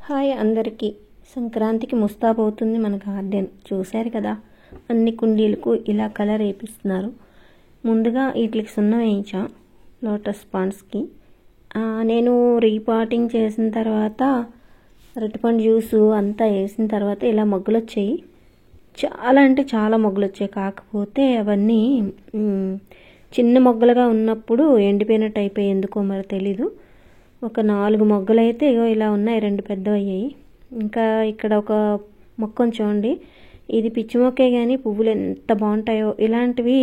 Hi అందరికీ. సంక్రాంతికి ముస్తాబవుతుంది మన గార్డెన్. చూశారు కదా, అన్ని కుండీలకు ఇలా కలర్ వేపిస్తున్నారు. ముందుగా వీటికి సున్నం వేయించా లోటస్ పాండ్స్కి. నేను రీపాటింగ్ చేసిన తర్వాత అరటిపండు జ్యూసు అంతా వేసిన తర్వాత ఇలా మొగ్గలు వచ్చాయి. చాలా అంటే చాలా మొగ్గలు వచ్చాయి. కాకపోతే అవన్నీ చిన్న మొగ్గలుగా ఉన్నప్పుడు ఎండిపోయినట్టు అయిపోయి ఎందుకో మరి తెలీదు. ఒక 4 మొగ్గలు అయితే ఇలా ఉన్నాయి, 2 పెద్దవి అయ్యాయి. ఇంకా ఇక్కడ ఒక మొక్క చూడండి, ఇది పిచ్చి మొక్కే కానీ పువ్వులు ఎంత బాగుంటాయో. ఇలాంటివి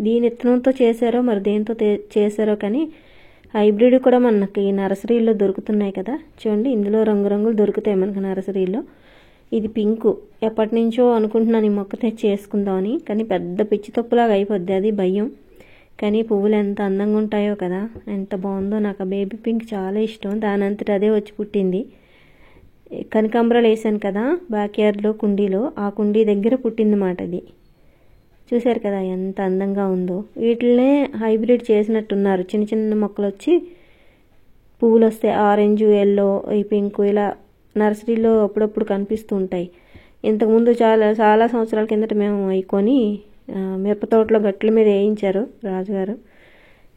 దీని విత్తనంతో చేశారో మరి దేంతో చేశారో కానీ హైబ్రిడ్ కూడా మనకి నర్సరీలో దొరుకుతున్నాయి కదా. చూడండి, ఇందులో రంగురంగులు దొరుకుతాయి మనకి నర్సరీలో. ఇది పింకు. ఎప్పటి నుంచో అనుకుంటున్నాను ఈ మొక్క తెచ్చి చేసుకుందామని, కానీ పెద్ద పిచ్చి తప్పులాగా అయిపోద్ది, అది భయం. కానీ పువ్వులు ఎంత అందంగా ఉంటాయో కదా, ఎంత బాగుందో. నాకు ఆ బేబీ పింక్ చాలా ఇష్టం. దాని అంతటి అదే వచ్చి పుట్టింది. కనకాంబరాలు వేసాను కదా బ్యాక్ యార్డ్లో కుండీలో, ఆ కుండీ దగ్గర పుట్టింది మాట అది. చూశారు కదా ఎంత అందంగా ఉందో. వీటినే హైబ్రిడ్ చేసినట్టున్నారు. చిన్న చిన్న మొక్కలు వచ్చి పువ్వులు వస్తాయి. ఆరెంజ్, ఎల్లో, ఈ పింక్ ఇలా నర్సరీలో అప్పుడప్పుడు కనిపిస్తూ ఉంటాయి. ఇంతకుముందు చాలా సంవత్సరాల కిందట మేము అవి కొని మిరప తోటలో గట్ల మీద వేయించారు రాజుగారు.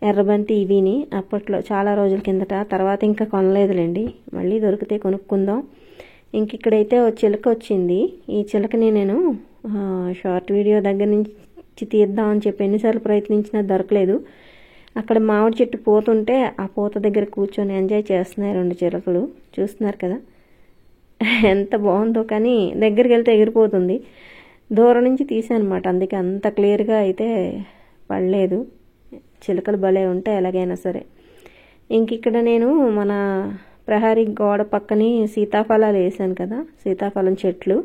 ఎర్రబంతి ఇవిని అప్పట్లో చాలా రోజుల కిందట. తర్వాత ఇంకా కొనలేదులేండి, మళ్ళీ దొరికితే కొనుక్కుందాం. ఇంక ఇక్కడైతే ఒక చిలక వచ్చింది. ఈ చిలకని నేను షార్ట్ వీడియో దగ్గర నుంచి తీద్దామని చెప్పి ఎన్నిసార్లు ప్రయత్నించినా దొరకలేదు. అక్కడ మామిడి చెట్టు పోతుంటే ఆ పూత దగ్గర కూర్చొని ఎంజాయ్ చేస్తున్నాయి 2 చిలకలు. చూస్తున్నారు కదా ఎంత బాగుందో. కానీ దగ్గరికి వెళ్తే ఎగిరిపోతుంది. దూరం నుంచి తీసానమాట, అందుకే అంత క్లియర్గా అయితే పడలేదు. చిలకలు భలే ఉంటాయి ఎలాగైనా సరే. ఇంక ఇక్కడ నేను మన ప్రహరీ గోడ పక్కని సీతాఫలాలు వేసాను కదా, సీతాఫలం చెట్లు.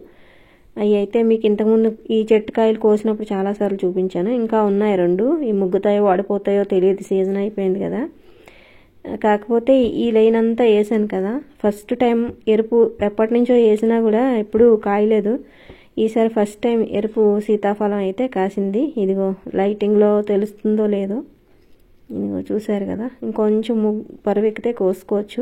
అవి అయితే మీకు ఇంతకుముందు ఈ చెట్టు కాయలు కోసినప్పుడు చాలాసార్లు చూపించాను. ఇంకా ఉన్నాయి 2. ఈ ముగ్గుతాయో వాడిపోతాయో తెలియదు, సీజన్ అయిపోయింది కదా. కాకపోతే ఈ లైన్ అంతా వేసాను కదా, ఫస్ట్ టైం ఎరుపు. ఎప్పటి నుంచో వేసినా కూడా ఎప్పుడూ కాయలేదు. ఈసారి ఫస్ట్ టైం ఎరుపు సీతాఫలం అయితే కాసింది. ఇదిగో లైటింగ్లో తెలుస్తుందో లేదో, ఇదిగో చూశారు కదా. ఇంకొంచెం పరువెక్కితే కోసుకోవచ్చు.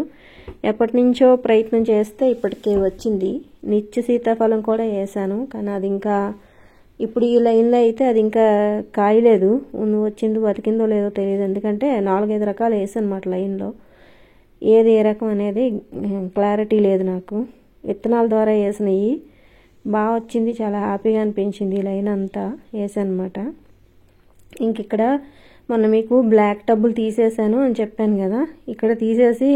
ఎప్పటి నుంచో ప్రయత్నం చేస్తే ఇప్పటికే వచ్చింది. నిత్య సీతాఫలం కూడా వేసాను, కానీ అది ఇంకా ఇప్పుడు ఈ లైన్లో అయితే అది ఇంకా కాయలేదు. వచ్చిందో బతికిందో లేదో తెలియదు, ఎందుకంటే 4-5 రకాలు వేసాను అన్నమాట లైన్లో. ఏది ఏ రకం అనేది క్లారిటీ లేదు నాకు. విత్తనాల ద్వారా వేసినవి బాగా వచ్చింది, చాలా హ్యాపీగా అనిపించింది. ఈ లైన్ అంతా వేసాను అనమాట. ఇంక ఇక్కడ మొన్న మీకు బ్లాక్ టబ్బులు తీసేసాను అని చెప్పాను కదా, ఇక్కడ తీసేసి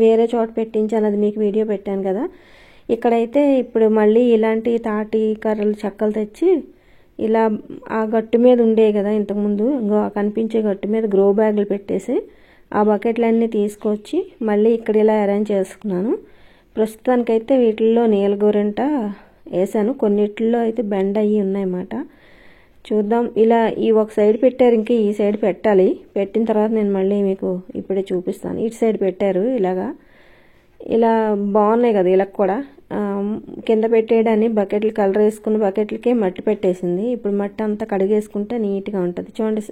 వేరే చోట పెట్టించాను, అది మీకు వీడియో పెట్టాను కదా. ఇక్కడైతే ఇప్పుడు మళ్ళీ ఇలాంటి తాటి కర్రలు చెక్కలు తెచ్చి ఇలా ఆ గట్టు మీద ఉండే కదా ఇంతకుముందు కనిపించే గట్టు మీద గ్రో బ్యాగులు పెట్టేసి ఆ బకెట్లన్నీ తీసుకొచ్చి మళ్ళీ ఇక్కడ ఇలా అరేంజ్ చేసుకున్నాను. ప్రస్తుతానికైతే వీటిల్లో నీలగోరింట వేసాను, కొన్నిటిల్లో అయితే బెండ్ అయ్యి ఉన్నాయన్నమాట. చూద్దాం. ఇలా ఈ ఒక సైడ్ పెట్టారు, ఇంకా ఈ సైడ్ పెట్టాలి. పెట్టిన తర్వాత నేను మళ్ళీ మీకు ఇప్పుడే చూపిస్తాను. ఇటు సైడ్ పెట్టారు ఇలాగా. ఇలా బాగున్నాయి కదా. ఇలా కూడా కింద పెట్టేయడాన్ని బకెట్లు కలర్ వేసుకున్న బకెట్లకే మట్టి పెట్టేసింది. ఇప్పుడు మట్టి అంతా కడిగేసుకుంటే నీట్గా ఉంటుంది. చూడండి,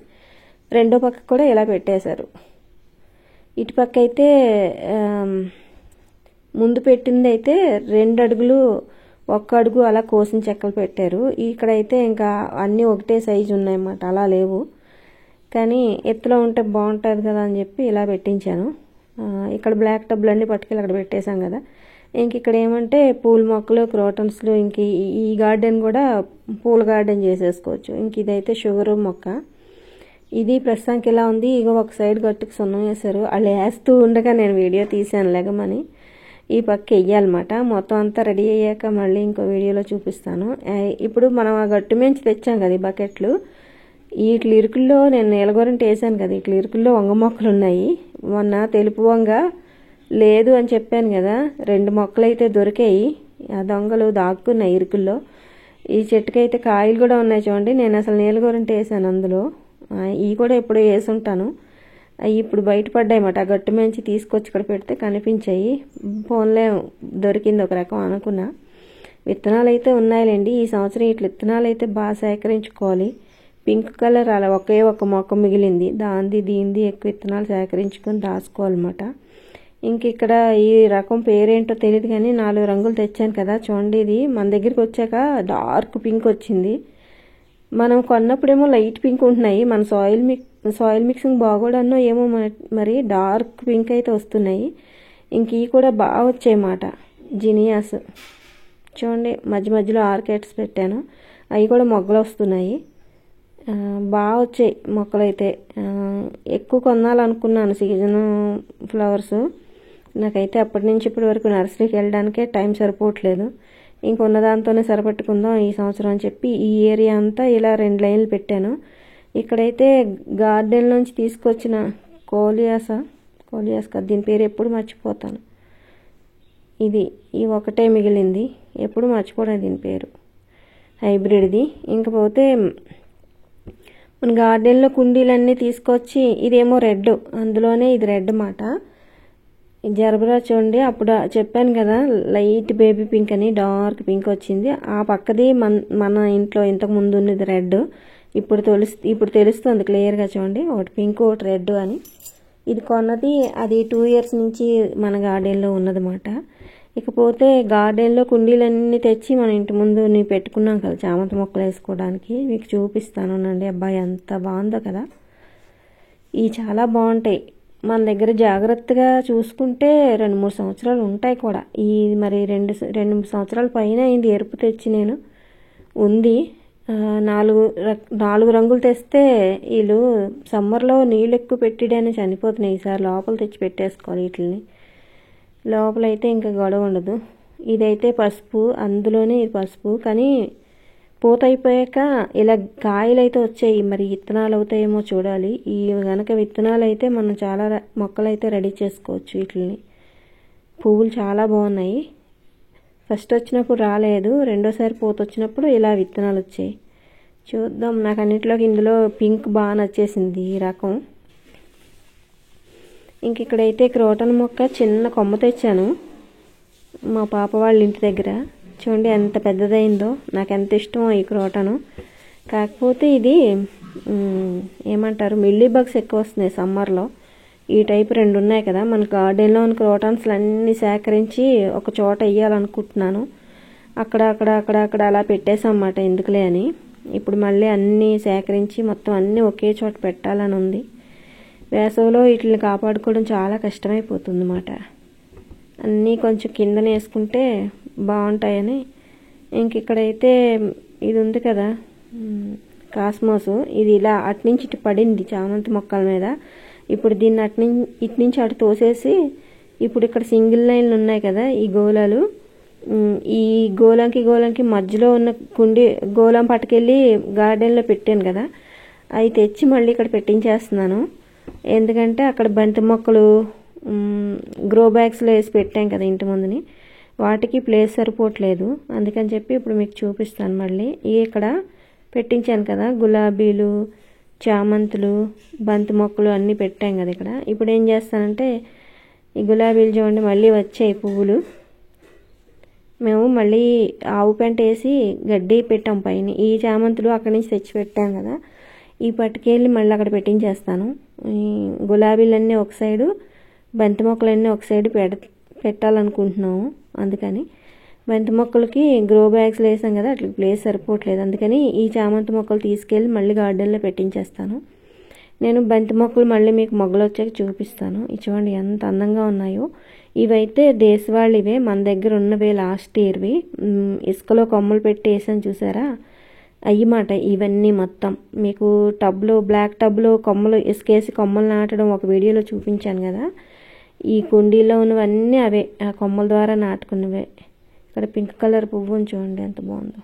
రెండో పక్క కూడా ఇలా పెట్టేశారు. ఇటు పక్క అయితే ముందు పెట్టింది అయితే 2 అడుగులు 1 అడుగు అలా కోసిన చెక్కలు పెట్టారు. ఇక్కడైతే ఇంకా అన్నీ ఒకటే సైజు ఉన్నాయన్నమాట, అలా లేవు. కానీ ఎత్తులో ఉంటే బాగుంటుంది కదా అని చెప్పి ఇలా పెట్టించాను. ఇక్కడ బ్లాక్ టబ్లు అన్నీ పట్టుకెళ్ళి అక్కడ పెట్టేశాం కదా. ఇంక ఇక్కడ ఏమంటే పూల మొక్కలు, క్రోటన్స్లు, ఇంక ఈ గార్డెన్ కూడా పూల గార్డెన్ చేసేసుకోవచ్చు. ఇంక ఇదైతే షుగర్ మొక్క. ఇది ప్రస్తుతానికి ఇలా ఉంది. ఇక ఒక సైడ్ గట్టుకు సున్నం వేశారు. వాళ్ళు వేస్తూ ఉండగా నేను వీడియో తీసాను లెగమని. ఈ పక్క వెయ్యాలన్నమాట. మొత్తం అంతా రెడీ అయ్యాక మళ్ళీ ఇంకో వీడియోలో చూపిస్తాను. ఇప్పుడు మనం ఆ గట్టు మించి తెచ్చాం కదా ఈ బకెట్లు. వీటి ఇరుకుల్లో నేను నీలగోరింట వేసాను కదా, వీటి ఇరుకుల్లో వంగ మొక్కలు ఉన్నాయి. మొన్న తెలుపు వంగ లేదు అని చెప్పాను కదా, 2 మొక్కలు అయితే దొరికాయి. ఆ దొంగలు దాక్కున్నాయి ఇరుకుల్లో. ఈ చెట్టుకైతే కాయలు కూడా ఉన్నాయి చూడండి. నేను అసలు నీలగోరింట వేసాను అందులో. ఇవి కూడా ఎప్పుడో వేసి ఉంటాను. అవి ఇప్పుడు బయటపడ్డాయన్నమాట. ఆ గట్టు మించి తీసుకొచ్చి ఇక్కడ పెడితే కనిపించాయి. ఫోన్లే దొరికింది ఒక రకం అనుకున్నా. విత్తనాలు అయితే ఉన్నాయిలేండి. ఈ సంవత్సరం ఇట్లా విత్తనాలు అయితే బాగా సేకరించుకోవాలి. పింక్ కలర్ అలా ఒకే ఒక మొక్క మిగిలింది, దీనిది ఎక్కువ విత్తనాలు సేకరించుకొని దాచుకోవాలన్నమాట. ఇంక ఇక్కడ ఈ రకం పేరేంటో తెలియదు కానీ 4 రంగులు తెచ్చాను కదా చూడండి. ఇది మన దగ్గరికి వచ్చాక డార్క్ పింక్ వచ్చింది. మనం కొన్నప్పుడేమో లైట్ పింక్ ఉంటున్నాయి. మన సాయిల్ మిక్సింగ్ బాగోడన్నో ఏమో మరి డార్క్ పింక్ అయితే వస్తున్నాయి. ఇంక ఇవి కూడా బాగా వచ్చాయన్నమాట. జినియాస్ చూడండి, మధ్య మధ్యలో ఆర్కిడ్స్ పెట్టాను, అవి కూడా మొగ్గలు వస్తున్నాయి. బాగా వచ్చాయి మొక్కలు అయితే. ఎక్కువ కొనాలనుకున్నాను సీజన్ ఫ్లవర్స్. నాకైతే అప్పటి నుంచి ఇప్పటి వరకు నర్సరీకి వెళ్ళడానికే టైం సరిపోవట్లేదు. ఇంకొన్న దాంతోనే సరిపెట్టుకుందాం ఈ సంవత్సరం అని చెప్పి ఈ ఏరియా అంతా ఇలా 2 లైన్లు పెట్టాను. ఇక్కడైతే గార్డెన్ నుంచి తీసుకొచ్చిన కోలియాస్ కాదు, దీని పేరు ఎప్పుడు మర్చిపోతాను. ఈ ఒకటే మిగిలింది, ఎప్పుడు మర్చిపోవడం దీని పేరు. హైబ్రిడ్ది. ఇంకపోతే మన గార్డెన్లో కుండీలన్నీ తీసుకొచ్చి, ఇదేమో రెడ్, అందులోనే ఇది రెడ్ మాట. జర్బరా చూడండి, అప్పుడు చెప్పాను కదా లైట్ బేబీ పింక్ అని, డార్క్ పింక్ వచ్చింది. ఆ పక్కది మన ఇంట్లో ఇంతకు ముందు ఉన్నది రెడ్. ఇప్పుడు తెలుస్తుంది క్లియర్గా చూడండి, ఒకటి పింక్ ఒకటి రెడ్ అని. ఇది కొన్నది అది 2 ఇయర్స్ నుంచి మన గార్డెన్లో ఉన్నదన్నమాట. ఇకపోతే గార్డెన్లో కుండీలన్నీ తెచ్చి మన ఇంటి ముందు పెట్టుకున్నాం కదా చామంతి మొక్కలు వేసుకోవడానికి. మీకు చూపిస్తాను నండి. అబ్బాయి ఎంత బాగుందో కదా. ఇవి చాలా బాగుంటాయి. మన దగ్గర జాగ్రత్తగా చూసుకుంటే 2-3 సంవత్సరాలు ఉంటాయి కూడా. ఈ మరి 2 సంవత్సరాల పైన అయింది ఎరుపు తెచ్చి నేను. ఉంది 4 రంగులు తెస్తే వీళ్ళు సమ్మర్లో నీళ్ళు ఎక్కువ పెట్టిడని చనిపోతున్నాయి. ఈసారి లోపల తెచ్చి పెట్టేసుకోవాలి వీటిని. లోపలైతే ఇంకా గొడవ ఉండదు. ఇదైతే పసుపు, అందులోనే ఇది పసుపు. కానీ పూత అయిపోయాక ఇలా కాయలు అయితే వచ్చాయి. మరి విత్తనాలు అవుతాయేమో చూడాలి. ఈ కనుక విత్తనాలు అయితే మనం చాలా మొక్కలు అయితే రెడీ చేసుకోవచ్చు వీటిని. పువ్వులు చాలా బాగున్నాయి. ఫస్ట్ వచ్చినప్పుడు రాలేదు, రెండోసారి పూత వచ్చినప్పుడు ఇలా విత్తనాలు వచ్చాయి. చూద్దాం. నాకు అన్నింటిలోకి ఇందులో పింక్ బాగా నచ్చేసింది ఈ రకం. ఇంక ఇక్కడైతే క్రోటన్ మొక్క చిన్న కొమ్మ తెచ్చాను మా పాప వాళ్ళ ఇంటి దగ్గర. చూడండి ఎంత పెద్దదైందో. నాకు ఎంత ఇష్టమో ఈ క్రోటను. కాకపోతే ఇది ఏమంటారు, మిల్లీ బగ్స్ ఎక్కువ వస్తున్నాయి సమ్మర్లో. ఈ టైప్ 2 ఉన్నాయి కదా. మన గార్డెన్లో ఉన్న క్రోటన్స్లు అన్నీ సేకరించి ఒక చోట వేయాలనుకుంటున్నాను. అక్కడ అలా పెట్టేసాం అన్నమాట, ఎందుకులే అని. ఇప్పుడు మళ్ళీ అన్నీ సేకరించి మొత్తం అన్నీ ఒకే చోట పెట్టాలని ఉంది. వేసవిలో వీటిని కాపాడుకోవడం చాలా కష్టమైపోతుంది అన్నమాట. అన్నీ కొంచెం కిందన వేసుకుంటే బాగుంటాయని. ఇంక ఇక్కడైతే ఇది ఉంది కదా కాస్మోస్, ఇది ఇలా అటునుంచి ఇటు పడింది చామంతి మొక్కల మీద. ఇప్పుడు దీన్ని ఇటు నుంచి అటు తోసేసి, ఇప్పుడు ఇక్కడ సింగిల్ లైన్లు ఉన్నాయి కదా ఈ గోళాలు, ఈ గోళంకి మధ్యలో ఉన్న గోళం పట్టుకెళ్ళి గార్డెన్లో పెట్టాను కదా, అవి తెచ్చి మళ్ళీ ఇక్కడ పెట్టించేస్తున్నాను. ఎందుకంటే అక్కడ బంతి మొక్కలు గ్రో బ్యాగ్స్లో వేసి పెట్టాం కదా ఇంటి ముందుని, వాటికి ప్లేస్ సరిపోవట్లేదు. అందుకని చెప్పి ఇప్పుడు మీకు చూపిస్తాను మళ్ళీ. ఇక్కడ పెట్టించాను కదా గులాబీలు, చామంతులు, బంతి మొక్కలు అన్నీ పెట్టాం కదా ఇక్కడ. ఇప్పుడు ఏం చేస్తానంటే ఈ గులాబీలు చూడండి మళ్ళీ వచ్చాయి పువ్వులు. మేము మళ్ళీ ఆవు పెంట వేసి గడ్డి పెట్టాం పైన. ఈ చామంతులు అక్కడి నుంచి తెచ్చి పెట్టాం కదా, ఈ పట్టుకెళ్ళి మళ్ళీ అక్కడ పెట్టించేస్తాను. ఈ గులాబీలన్నీ ఒక సైడు, బంతి మొక్కలన్నీ ఒక సైడు పెట్టాలనుకుంటున్నాము. అందుకని బంతి మొక్కలకి గ్రో బ్యాగ్స్లో వేసాం కదా, అట్లా ప్లేస్ సరిపోవట్లేదు. అందుకని ఈ చామంతి మొక్కలు తీసుకెళ్ళి మళ్ళీ గార్డెన్లో పెట్టించేస్తాను. నేను బంతి మొక్కలు మళ్ళీ మీకు మొగ్గలు వచ్చాక చూపిస్తాను. చూడండి ఎంత అందంగా ఉన్నాయో. ఇవైతే దేశవాళివే, మన దగ్గర ఉన్నవే లాస్ట్ ఇయర్వి. ఇసుకలో కొమ్మలు పెట్టి వేసాను చూసారా, అయ్యమాట ఇవన్నీ మొత్తం. మీకు బ్లాక్ టబ్లో కొమ్మలు ఇసుకేసి కొమ్మలు నాటడం ఒక వీడియోలో చూపించాను కదా, ఈ కుండీలో ఉన్నవన్నీ అవే, ఆ కొమ్మల ద్వారా నాటుకున్నవే. ఇక్కడ పింక్ కలర్ పువ్వుని చూడండి ఎంత బాగుందో.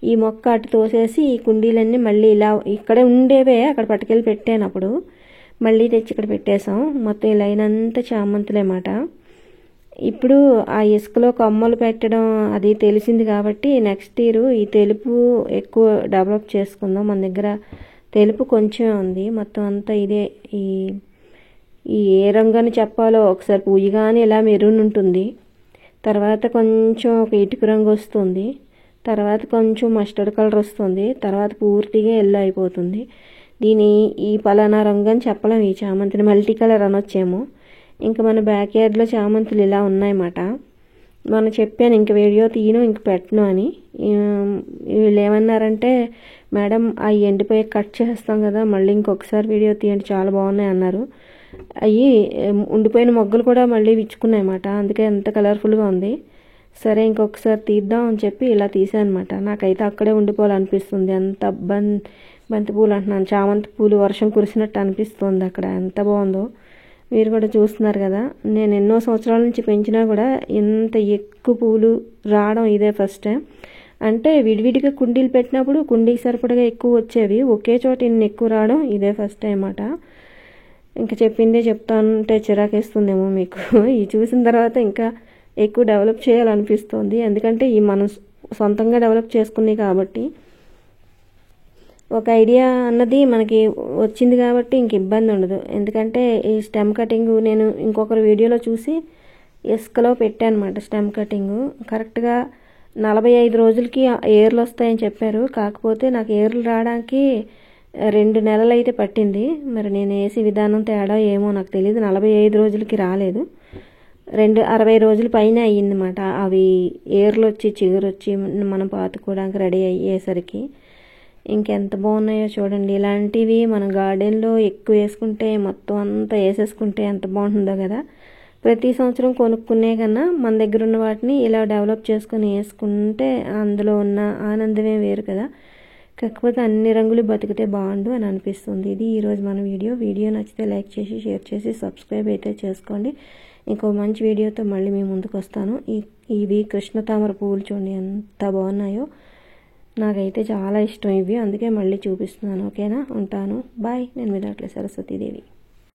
ఈ మొక్క అటు తోసేసి ఈ కుండీలన్నీ మళ్ళీ ఇలా ఇక్కడ ఉండేవే అక్కడ పట్టుకెళ్ళి పెట్టాను. అప్పుడు మళ్ళీ తెచ్చి ఇక్కడ పెట్టేసాం. మొత్తం ఈ లైన్ అంతా చామంతులేమాట. ఇప్పుడు ఆ ఇసుకలో కొమ్మలు పెట్టడం అది తెలిసింది కాబట్టి నెక్స్ట్ ఇయర్ ఈ తెలుపు ఎక్కువ డెవలప్ చేసుకుందాం. మన దగ్గర తెలుపు కొంచెం ఉంది, మొత్తం అంతా ఇదే. ఈ ఏ రంగు అని చెప్పాలో, ఒకసారి పూయగానే ఇలా మెరూన్ ఉంటుంది, తర్వాత కొంచెం ఒక ఇటుక రంగు వస్తుంది, తర్వాత కొంచెం మస్టర్డ్ కలర్ వస్తుంది, తర్వాత పూర్తిగా ఎల్లో అయిపోతుంది. ఈ పలానా రంగు అని చెప్పలేం. ఈ చామంతిని మల్టీ కలర్ అనొచ్చేమో. ఇంకా మన బ్యాక్ యార్డ్లో చామంతులు ఇలా ఉన్నాయన్నమాట. మనం చెప్పాను ఇంక వీడియో తీయను ఇంక పెట్టను అని. వీళ్ళు ఏమన్నారంటే, మేడం అవి ఎండిపోయి కట్ చేస్తాం కదా, మళ్ళీ ఇంకొకసారి వీడియో తీయండి చాలా బాగున్నాయి అన్నారు. అవి ఉండిపోయిన మొగ్గలు కూడా మళ్ళీ విచ్చుకున్నాయి అన్నమాట. అందుకే ఎంత కలర్ఫుల్గా ఉంది. సరే ఇంకొకసారి తీద్దాం అని చెప్పి ఇలా తీసాను అనమాట. నాకైతే అక్కడే ఉండిపోవాలనిపిస్తుంది. అంత బంతి పూలు అంటున్నాను, చామంతి పూలు వర్షం కురిసినట్టు అనిపిస్తుంది అక్కడ. ఎంత బాగుందో మీరు కూడా చూస్తున్నారు కదా. నేను ఎన్నో సంవత్సరాల నుంచి పెంచినా కూడా ఇంత ఎక్కువ పూలు రావడం ఇదే ఫస్ట్ టైం. అంటే విడివిడిగా కుండీలు పెట్టినప్పుడు కుండీకి సరిపడగా ఎక్కువ వచ్చేవి, ఒకే చోట ఇన్ని ఎక్కువ రావడం ఇదే ఫస్ట్ టైం అన్నమాట. ఇంకా చెప్పిందే చెప్తానంటే చిరాకేస్తుందేమో మీకు. ఇవి చూసిన తర్వాత ఇంకా ఎక్కువ డెవలప్ చేయాలనిపిస్తుంది. ఎందుకంటే ఈ మనం సొంతంగా డెవలప్ చేసుకున్నాయి కాబట్టి, ఒక ఐడియా అన్నది మనకి వచ్చింది కాబట్టి ఇంక ఇబ్బంది ఉండదు. ఎందుకంటే ఈ స్టెమ్ కటింగ్ నేను ఇంకొకరి వీడియోలో చూసి ఇసుకలో పెట్టాను అనమాట. స్టెమ్ కటింగ్ కరెక్ట్గా 45 రోజులకి ఏర్లు వస్తాయని చెప్పారు. కాకపోతే నాకు ఏర్లు రావడానికి 2 నెలలు అయితే పట్టింది. మరి నేను వేసి విధానం తేడా ఏమో నాకు తెలియదు. 45 రోజులకి రాలేదు, 60 రోజుల పైన అయ్యిందన్నమాట. అవి ఏర్లు వచ్చి చిగురు వచ్చి మనం పాతుకోవడానికి రెడీ అయ్యేసరికి ఇంకెంత బాగున్నాయో చూడండి. ఇలాంటివి మనం గార్డెన్లో ఎక్కువ వేసుకుంటే, మొత్తం అంతా వేసేసుకుంటే ఎంత బాగుంటుందో కదా. ప్రతి సంవత్సరం కొనుక్కునే కన్నా మన దగ్గర ఉన్న వాటిని ఇలా డెవలప్ చేసుకొని వేసుకుంటే అందులో ఉన్న ఆనందమే వేరు కదా. కాకపోతే అన్ని రంగులు బతికితే బాగుండు అని అనిపిస్తుంది. ఇది ఈరోజు మన వీడియో నచ్చితే లైక్ చేసి షేర్ చేసి సబ్స్క్రైబ్ అయితే చేసుకోండి. ఇంకో మంచి వీడియోతో మళ్ళీ మీ ముందుకు వస్తాను. ఇవి కృష్ణ తామర పువ్వులు చూడండి ఎంత బాగున్నాయో. నాకైతే చాలా ఇష్టం ఇవి, అందుకే మళ్ళీ చూపిస్తున్నాను. ఓకేనా, ఉంటాను, బాయ్. నేను మీ దాంట్లో సరస్వతీదేవి.